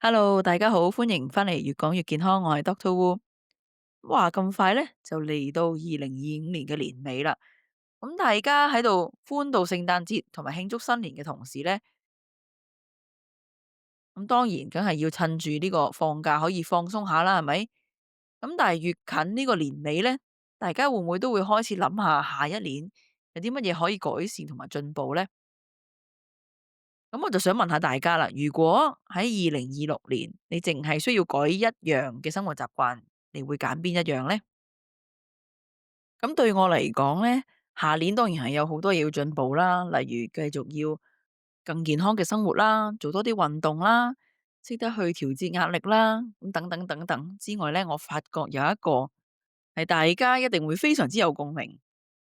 Hello，大家好，歡迎翻嚟越講越健康，我係 Doctor Wu。哇，咁快咧就嚟到2025年嘅年尾啦。咁大家喺度歡度聖誕節同埋慶祝新年嘅同時咧，咁當然梗係要趁住呢個放假可以放鬆下啦，係咪？咁但係越近呢個年尾咧，大家會唔會都會開始諗下下一年有啲乜嘢可以改善同埋進步咧？咁我就想問下大家啦，如果喺2026年，你淨係需要改一樣嘅生活習慣，你會揀邊一樣呢？咁對我嚟講呢，下年當然係有好多嘢要進步啦，例如繼續要更健康嘅生活啦，做多啲運動啦，識得去調節壓力啦，咁等等等等之外呢，我發覺有一個係大家一定會非常之有共鳴，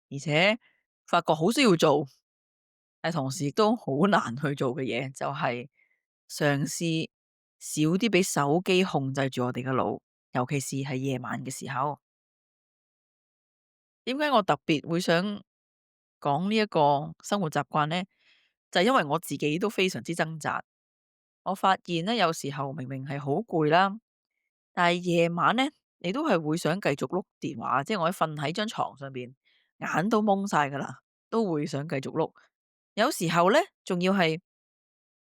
而且發覺好需要做，但同時亦都好難去做嘅嘢，就係嘗試少啲俾手機控制住我哋嘅腦，尤其是係夜晚嘅時候。點解我特別會想講呢一個生活習慣呢？就係因為我自己都非常之掙扎。我發現咧，有時候明明係好攰啦，但係夜晚咧，你都係會想繼續碌電話。即係我瞓喺張床上邊，眼都蒙晒噶啦，都會想繼續碌。有時候咧，仲要係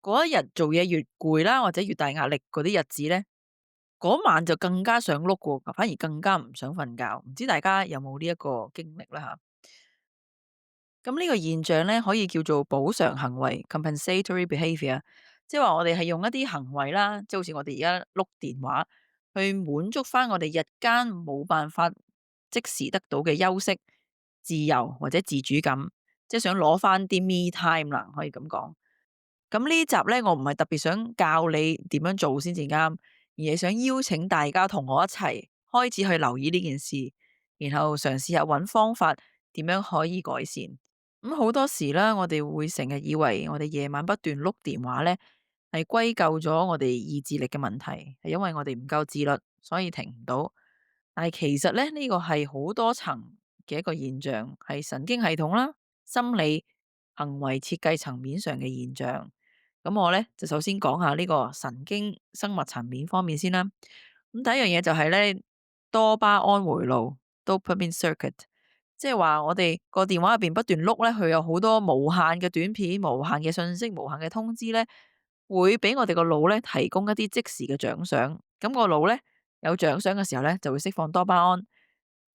嗰一日做嘢越攰啦，或者越大壓力嗰啲日子咧，嗰晚就更加想碌過，反而更加唔想瞓覺。唔知大家有冇呢一個經歷啦吓？咁呢個現象咧，可以叫做補償行為 （compensatory behaviour），即係話我哋係用一啲行為啦，即係好似我哋而家碌電話，去滿足翻我哋日間冇辦法即時得到嘅休息、自由或者自主感，即係想攞翻啲 me time 啦，可以咁講。咁呢集咧，我唔係特別想教你點樣做先至啱，而係想邀請大家同我一齊開始去留意呢件事，然後嘗試下揾方法點樣可以改善。咁好多時啦，我哋會成日以為我哋夜晚不斷碌電話咧，係歸咎咗我哋意志力嘅問題，係因為我哋唔夠自律，所以停唔到。但係其實咧，呢個係好多層嘅一個現象，係神經系統啦、心理、行為設計層面上嘅現象。咁我咧就首先講下呢個神經生物層面方面先啦。咁第一樣嘢就係咧，多巴胺回路 （dopamine circuit）。即係話我哋個電話入邊不斷碌咧，佢有好多無限嘅短片、無限嘅信息、無限嘅通知咧，會俾我哋個腦咧提供一啲即時嘅獎賞。咁個腦咧有獎賞嘅時候咧，就會釋放多巴胺，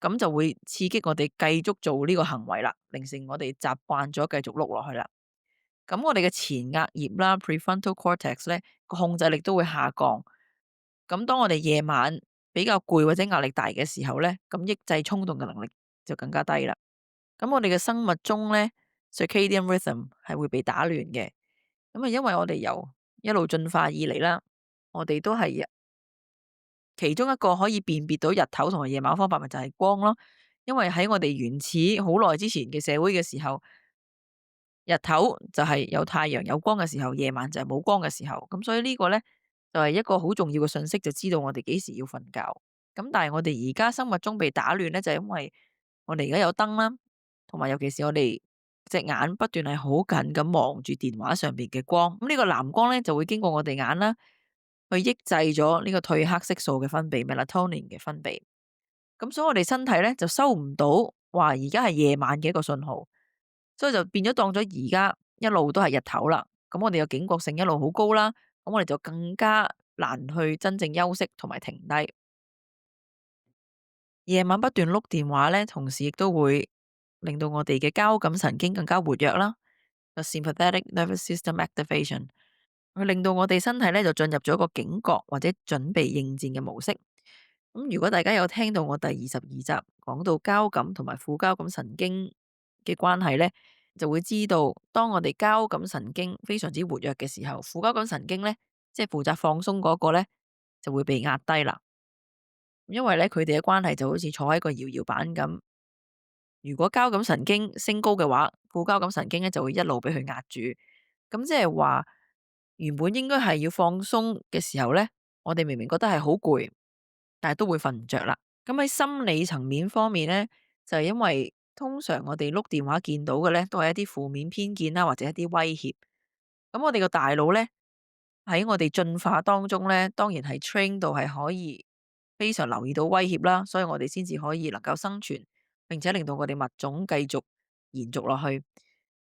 咁就會刺激我哋繼續做呢個行為啦，令成我哋習慣咗繼續碌落去啦。咁我哋嘅前額葉啦 （prefrontal cortex） 咧個控制力都會下降。咁當我哋夜晚比較攰或者壓力大嘅時候咧，咁抑制衝動嘅能力就更加低啦。咁我哋嘅生物鐘咧，circadian rhythm 係會被打亂嘅。咁啊，因為我哋由一路進化以嚟啦，我哋都係其中一個可以辨別到日頭同埋夜晚嘅方法，咪就係光咯。因為喺我哋原始好耐之前嘅社會嘅時候，日頭就係有太陽有光嘅時候，夜晚就係冇光嘅時候。咁所以呢個咧就係一個好重要嘅信息，就知道我哋幾時要瞓覺。咁但係我哋而家生物鐘被打亂咧，就係因為我哋而家有燈啦。同埋尤其是我哋隻眼不斷係好緊咁望住電話上邊嘅光，咁呢個藍光咧就會經過我哋眼啦，去抑制咗呢個褪黑色素嘅分泌 （melatonin） 嘅分泌。咁所以我哋身體咧就收唔到話而家係夜晚嘅一個信號，所以就變咗當咗而家一路都係日頭啦。咁我哋嘅警覺性一路好高啦，咁我哋就更加難去真正休息同埋停低。夜晚不斷碌電話咧，同時亦都會令到我哋嘅交感神經更加活躍啦，個 sympathetic nervous system activation，佢令到我哋身體咧就進入咗一個警覺或者準備應戰嘅模式。咁如果大家有聽到我第22集講到交感同埋副交感神經嘅關係咧，就會知道當我哋交感神經非常之活躍嘅時候，副交感神經咧即係負責放鬆嗰個咧就會被壓低啦。因為咧佢哋嘅關係就好似坐喺個搖搖板咁。如果交感神經升高嘅話，副交感神經咧就會一路俾佢壓住。咁即係話，原本應該係要放鬆嘅時候咧，我哋明明覺得係好攰，但係都會瞓唔着啦。咁喺心理層面方面咧，就係因為通常我哋碌電話見到嘅咧，都係一啲負面偏見啦，或者一啲威脅。咁我哋個大腦咧喺我哋進化當中咧，當然係 train 到係可以非常留意到威脅啦，所以我哋先至可以能夠生存，並且令到我哋物種繼續延續落去。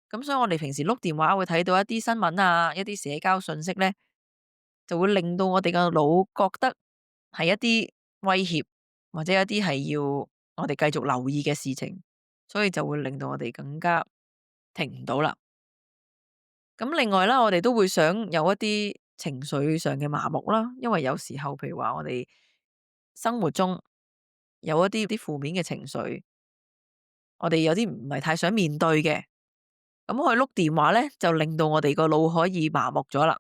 咁所以我哋平時碌電話會睇到一啲新聞啊，一啲社交信息咧，就會令到我哋個腦覺得係一啲威脅，或者一啲係要我哋繼續留意嘅事情，所以就會令到我哋更加停唔到啦。咁另外啦，我哋都會想有一啲情緒上嘅麻木啦，因為有時候譬如話我哋生活中有一啲負面嘅情緒，我哋有啲唔係太想面對嘅，咁去碌電話咧，就令到我哋個腦可以麻木咗啦，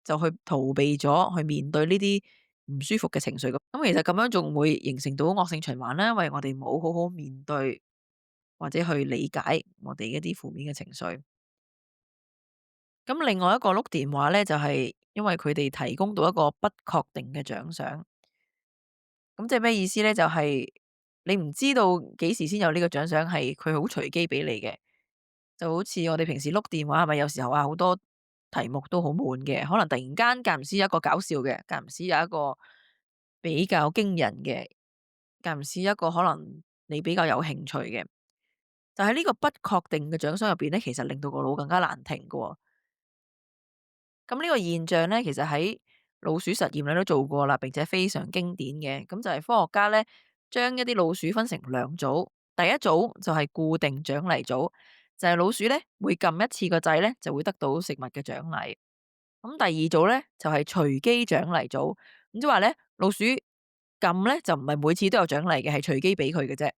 就去逃避咗去面對呢啲唔舒服嘅情緒。咁其實咁樣仲會形成到惡性循環啦，因為我哋冇好好面對或者去理解我哋一啲負面嘅情緒。咁另外一個碌電話咧，就係因為佢哋提供到一個不確定嘅獎賞。咁即係咩意思咧？就係你唔知道幾時先有呢個獎賞，係佢好隨機俾你嘅。就好似我哋平時碌電話，係咪有時候啊好多題目都好悶嘅，可能突然間唔時有一個搞笑嘅，間唔時有一個比較驚人嘅，間唔時一個可能你比較有興趣嘅。就喺呢個不確定嘅獎賞入邊咧，其實令到個腦更加難停㗎喎。咁呢個現象咧，其實喺老鼠實驗裏都做過啦，並且非常經典嘅。咁就係科學家咧，將一啲老鼠分成兩組，第一組就係固定獎勵組，就係老鼠咧會撳一次個掣咧，就會得到食物嘅獎勵。咁第二組咧就係隨機獎勵組，咁即係話咧老鼠撳咧就唔係每次都有獎勵嘅，係隨機俾佢嘅啫。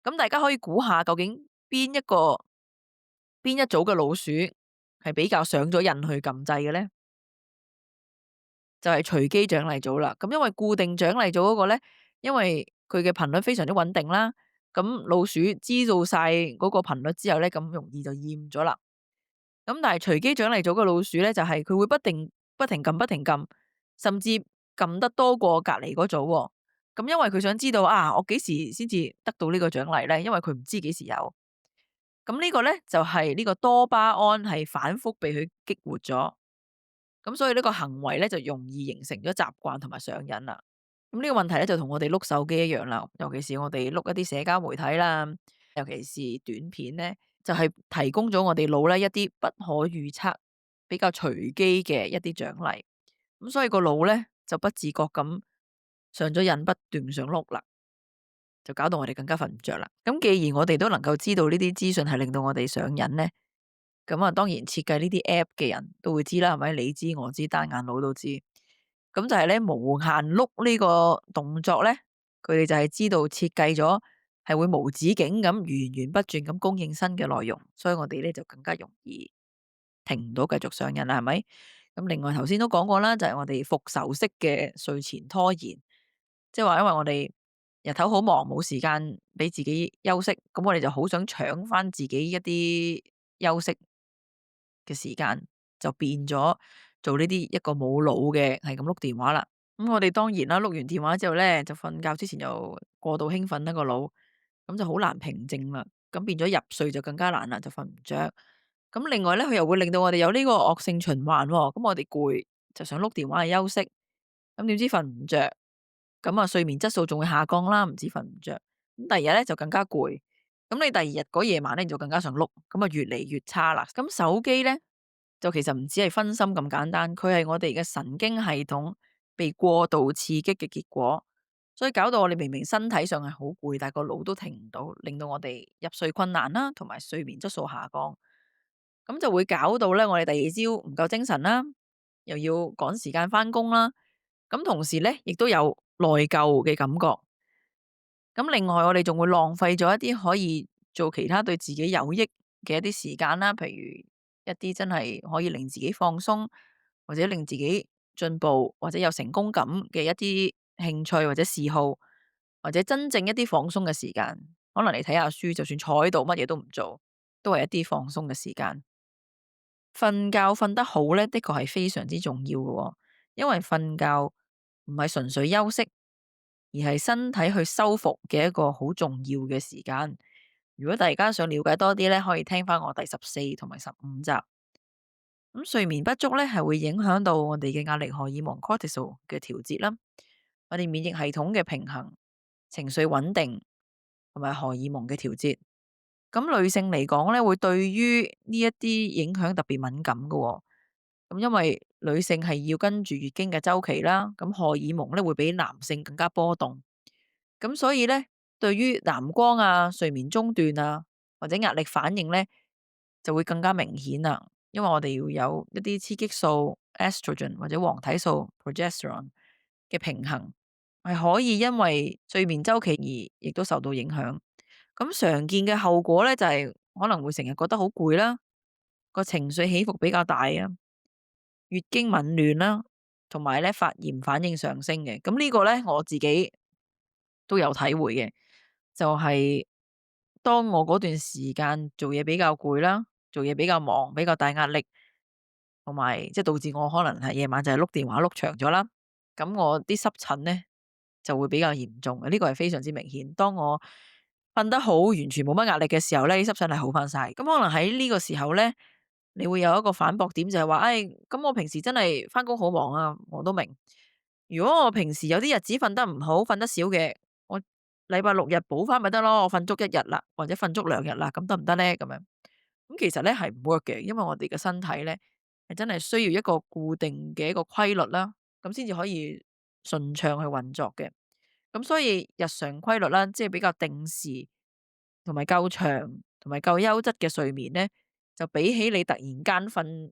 咁大家可以估下究竟邊一組嘅老鼠係比較上咗癮去撳掣嘅咧？就係隨機獎勵組啦，咁因為固定獎勵組嗰個咧，因為佢嘅頻率非常之穩定啦，咁老鼠知道晒嗰個頻率之後咧，咁容易就厭咗啦。咁但係隨機獎勵組嘅老鼠咧，就係佢會不停撳，甚至撳得多過隔離嗰組喎。咁因為佢想知道啊，我幾時先至得到呢個獎勵咧？因為佢唔知幾時有。咁呢個咧就係呢個多巴胺係反覆被佢激活咗。咁所以呢個行為咧就容易形成咗習慣同埋上癮啦。咁呢個問題咧就同我哋碌手機一樣啦，尤其是我哋碌一啲社交媒體啦，尤其是短片咧，就係提供咗我哋腦咧一啲不可預測、比較隨機嘅一啲獎勵。咁所以個腦咧就不自覺咁上咗癮，不斷想碌啦，就搞到我哋更加瞓唔着啦。咁既然我哋都能夠知道呢啲資訊係令到我哋上癮咧，咁啊，當然設計呢啲 app 嘅人都會知啦，係咪？你知我知，單眼佬都知。咁就係咧，無限碌呢個動作咧，佢哋就係知道設計咗係會無止境咁源源不斷咁供應新嘅內容，所以我哋咧就更加容易停唔到繼續上癮啦，係咪？咁另外頭先都講過啦，就係我哋復仇式嘅睡前拖延，即係話因為我哋日頭好忙，冇時間俾自己休息，咁我哋就好想搶翻自己一啲休息嘅時間，就變咗做呢啲一個冇腦嘅，係咁碌電話啦。咁我哋當然啦，碌完電話之後咧，就瞓覺之前又過度興奮啦個腦，咁就好難平靜啦。咁變咗入睡就更加難啦，就瞓唔着。咁另外咧，佢又會令到我哋有呢個惡性循環喎。咁我哋攰就想碌電話去休息，咁點知瞓唔着，咁啊睡眠質素仲會下降啦，唔止瞓唔着。咁第二日咧就更加攰。咁你第二日嗰夜晚咧，你就更加想碌，咁啊越嚟越差啦。咁手機咧就其實唔止係分心咁簡單，佢係我哋嘅神經系統被過度刺激嘅結果，所以搞到我哋明明身體上係好攰，但係個腦都停唔到，令到我哋入睡困難啦，同埋睡眠質素下降，咁就會搞到咧我哋第二朝唔夠精神啦，又要趕時間翻工啦，咁同時咧亦都有內疚嘅感覺。咁另外我哋仲會浪費咗一啲可以做其他對自己有益嘅一啲時間啦，譬如一啲真係可以令自己放鬆，或者令自己進步，或者有成功感嘅一啲興趣或者嗜好，或者真正一啲放鬆嘅時間，可能你睇下書，就算坐喺度乜嘢都唔做，都係一啲放鬆嘅時間。瞓覺瞓得好咧，的確係非常之重要嘅喎，因為瞓覺唔係純粹休息，而係身體去修復嘅一個好重要嘅時間。如果大家想了解多啲咧，可以聽翻我第14同埋15集。咁睡眠不足咧，係會影響到我哋嘅壓力荷爾蒙 cortisol 嘅調節啦，我哋免疫系統嘅平衡、情緒穩定同埋荷爾蒙嘅調節。咁女性嚟講咧，會對於呢一啲影響特別敏感嘅喎。咁因為女性係要跟住月經嘅周期啦，咁荷爾蒙咧會比男性更加波動。咁所以咧，對於藍光啊、睡眠中斷啊或者壓力反應咧，就會更加明顯啦。因為我哋要有一啲雌激素 estrogen 或者黃體素 progesterone 嘅平衡，係可以因為睡眠周期而亦都受到影響。咁常見嘅後果咧，就係可能會成日覺得好攰啦，個情緒起伏比較大啊，月經紊亂啦，同埋咧發炎反應上升嘅。咁呢個咧我自己都有體會嘅，就係當我嗰段時間做嘢比較攰啦，做嘢比較忙，比較大壓力，同埋即係導致我可能係夜晚就係碌電話碌長咗啦。咁我啲濕疹咧就會比較嚴重嘅，呢個係非常之明顯。當我瞓得好，完全冇乜壓力嘅時候咧，啲濕疹係好翻晒。咁可能喺呢個時候咧，你會有一個反駁點就係話，咁我平時真係翻工好忙啊，我都明。如果我平時有啲日子瞓得唔好，瞓得少嘅，我禮拜六日補翻咪得咯，我瞓足一日啦，或者瞓足2日啦，咁得唔得咧？咁樣，咁其實咧係唔 work 嘅，因為我哋嘅身體咧係真係需要一個固定嘅一個規律啦，咁先至可以順暢去運作嘅。咁所以日常規律啦，即係比較定時同埋夠長同埋夠優質嘅睡眠咧，就比起你突然間瞓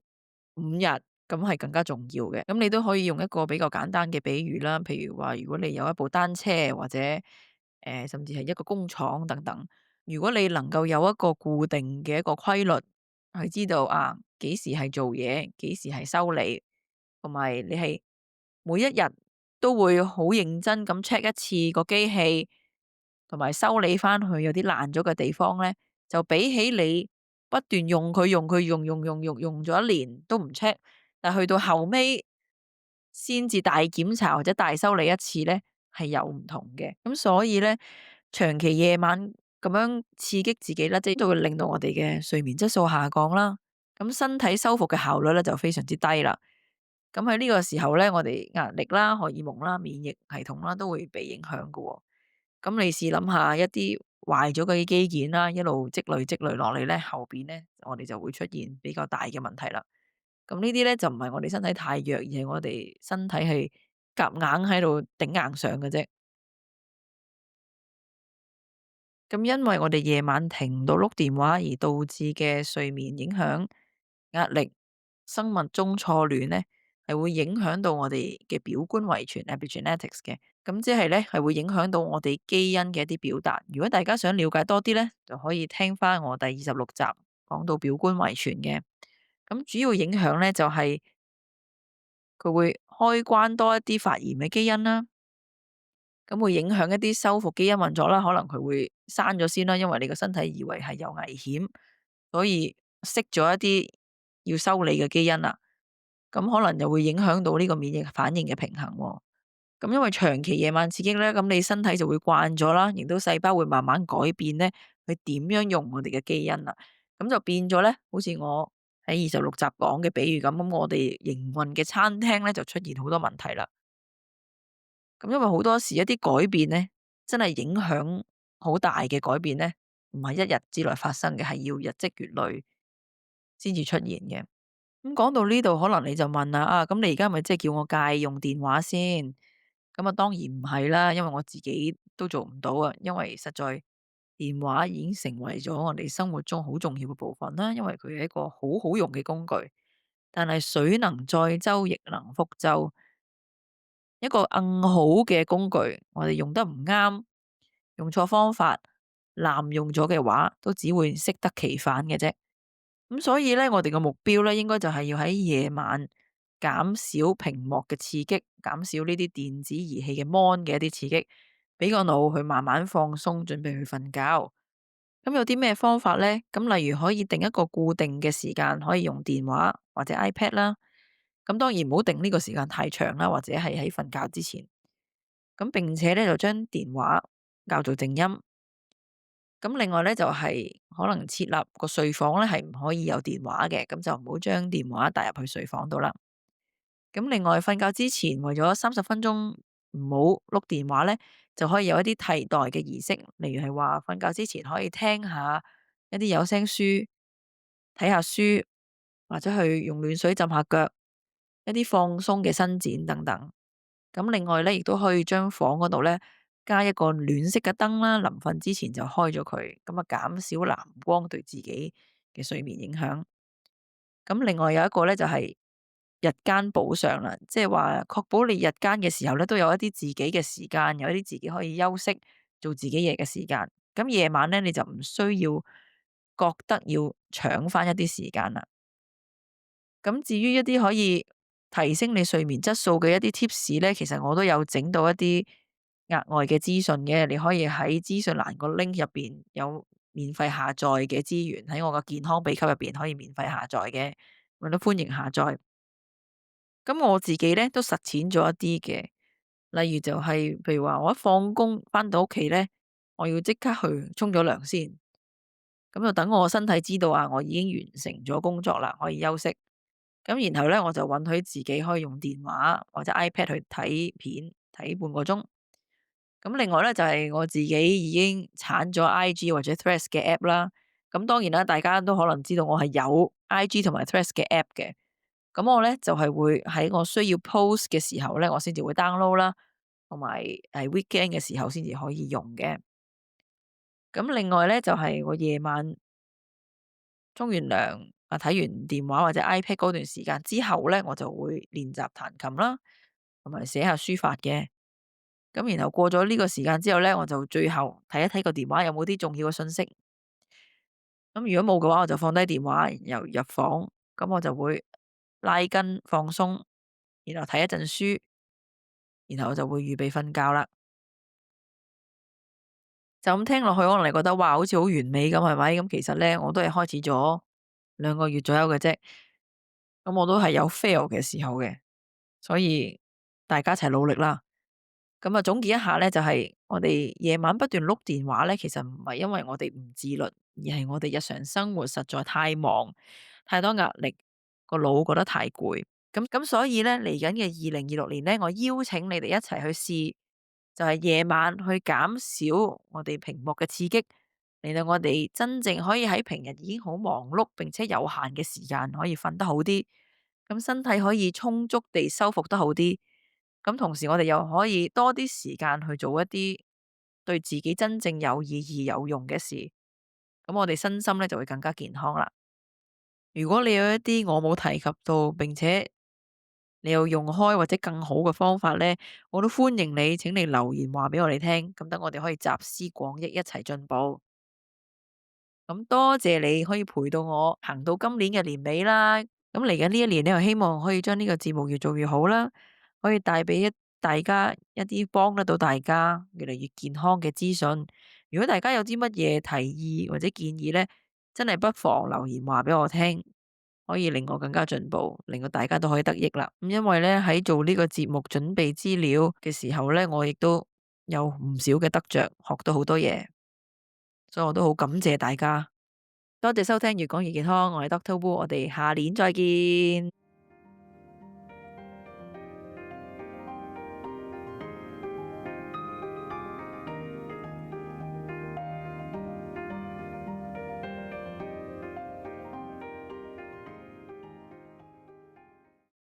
5日咁係更加重要嘅。咁你都可以用一個比較簡單嘅比喻啦，譬如話如果你有一部單車或者甚至係一個工廠等等，如果你能夠有一個固定嘅一個規律，去知道啊幾時係做嘢，幾時係修理，同埋你係每一日都會好認真咁 check 一次個機器，同埋修理翻去有啲爛咗嘅地方咧，就比起你不斷用佢用佢用咗1年都唔 check，但去到後尾先至大檢查或者大修理一次咧，係有唔同嘅。咁所以咧，長期夜晚咁樣刺激自己咧，即係都會令到我哋嘅睡眠質素下降啦。咁身體修復嘅效率咧就非常之低啦。咁喺呢個時候咧，我哋壓力啦、荷爾蒙啦、免疫系統啦都會被影響㗎喎。咁你試諗下一啲壞咗嘅基建啦，一路積累落嚟咧，後邊咧我哋就會出現比較大嘅問題啦。咁呢啲咧就唔係我哋身體太弱，而係我哋身體係夾硬喺度頂硬上嘅啫。咁因為我哋夜晚停唔到碌電話而導致嘅睡眠影響、壓力、生物鐘錯亂咧，係會影響到我哋嘅表觀遺傳 epigenetics 嘅。咁即係咧係會影響到我哋基因嘅一啲表達。如果大家想了解多啲咧，就可以聽翻我第26集講到表觀遺傳嘅。咁主要影響咧就係佢會開關多一啲發炎嘅基因啦。咁會影響一啲修復基因運作啦，可能佢會刪咗先啦，因為你個身體以為係有危險，所以熄咗一啲要修理嘅基因啦。咁可能就會影響到呢個免疫反應嘅平衡喎。咁因為長期夜晚刺激咧，咁你身體就會慣咗啦，亦都細胞會慢慢改變咧，佢點樣用我哋嘅基因啦。咁就變咗咧，好似我喺26集講嘅比喻咁，我哋營運嘅餐廳咧就出現好多問題啦。咁因為好多時一啲改變咧，真係影響好大嘅改變咧，唔係一日之內發生嘅，係要日積月累先至出現嘅。咁講到呢度，可能你就問啦，咁你而家咪即係叫我戒用電話先？咁啊，當然唔係啦，因為我自己都做唔到啊，因為實在電話已經成為咗我哋生活中好重要嘅部分啦，因為佢係一個好好用嘅工具。但係水能載舟，亦能覆舟。一個更好嘅工具，我哋用得唔啱，用錯方法，濫用咗嘅話，都只會適得其反嘅啫。咁所以咧，我哋嘅目標咧，應該就係要喺夜晚減少屏幕嘅刺激，減少呢啲電子儀器嘅 mon 嘅一啲刺激，俾個腦去慢慢放鬆，準備去瞓覺。咁有啲咩方法咧？咁例如可以定一個固定嘅時間，可以用電話或者 iPad 啦。咁當然唔好定呢個時間太長啦，或者係喺瞓覺之前。咁並且咧就將電話校做靜音。咁另外咧就係可能設立個睡房咧係唔可以有電話嘅，咁就唔好將電話帶入去睡房度啦。咁另外瞓覺之前為咗30分鐘唔好碌電話咧，就可以有一啲替代嘅儀式，例如係話瞓覺之前可以聽下一啲有聲書，睇下書，或者去用暖水浸下腳，一啲放鬆嘅伸展等等。咁另外咧，亦都可以將房嗰度咧加一個暖色嘅燈啦，臨瞓之前就開咗佢，咁啊減少藍光對自己嘅睡眠影響。咁另外有一個咧就係日間補償啦，即係話確保你日間嘅時候咧都有一啲自己嘅時間，有一啲自己可以休息做自己嘢嘅時間。咁夜晚咧你就唔需要覺得要搶翻一啲時間啦。咁至於一啲可以提升你睡眠質素嘅一啲 tips 咧，其實我都有整到一啲額外嘅資訊嘅，你可以喺資訊欄個 link 入邊有免費下載嘅資源，喺我個健康秘笈入邊可以免費下載嘅，我都歡迎下載。咁我自己咧都實踐咗一啲嘅，例如就係譬如話我一放工翻到屋企咧，我要即刻去沖咗涼先，咁就等我身體知道啊，我已經完成咗工作啦，可以休息。咁然後咧，我就允許自己可以用電話或者 iPad 去睇片，睇半個鐘。咁另外咧，就係我自己已經鏟咗 IG 或者 Threads 嘅 app 啦。咁當然啦，大家都可能知道我係有 IG 同埋 Threads 嘅 app 嘅。咁我咧就係會喺我需要 post 嘅時候咧，我先至會 download 啦，同埋weekend 嘅時候先至可以用嘅。咁另外咧，就係我夜晚沖完涼啊，睇完電話或者 iPad 嗰段時間之後咧，我就會練習彈琴啦，同埋寫下書法嘅。咁然後過咗呢個時間之後咧，我就最後睇一睇個電話有冇啲重要嘅信息。咁如果冇嘅話，我就放低電話，又入房，咁我就會拉筋放鬆，然後睇一陣書，然後我就會預備瞓覺啦。就咁聽落去，可能你覺得哇，好似好完美咁，係咪？咁其實咧，我都係開始咗2個月左右嘅啫。咁我都係有 fail 嘅時候嘅，所以大家一齊努力啦。咁啊，總結一下咧，就係我哋夜晚不斷碌電話咧，其實唔係因為我哋唔自律，而係我哋日常生活實在太忙，太多壓力，個腦覺得太攰。咁所以咧，嚟緊嘅2026年咧，我邀請你哋一齊去試，就係夜晚去減少我哋屏幕嘅刺激，令到我哋真正可以喺平日已經好忙碌並且有限嘅時間可以瞓得好啲，咁身體可以充足地修復得好啲。咁同時我哋又可以多啲時間去做一啲對自己真正有意義有用嘅事，咁我哋身心咧就會更加健康啦。如果你有一啲我冇提及到，並且你有用開或者更好嘅方法咧，我都歡迎你，請你留言話俾我哋聽，咁等我哋可以集思廣益，一齊進步。咁多謝你可以陪到我行到今年嘅年尾啦。咁嚟緊呢一年咧，我希望可以將呢個節目越做越好啦，可以帶俾大家一啲幫得到大家越嚟越健康嘅資訊。如果大家有啲乜嘢提議或者建議咧，真係不妨留言話俾我聽，可以令我更加進步，令到大家都可以得益啦。咁因為咧喺做呢個節目準備資料嘅時候咧，我亦都有唔少嘅得着，學到好多嘢，所以我都好感謝大家。多謝收聽越講越健康，我係 Doctor Wu，我哋下年再見。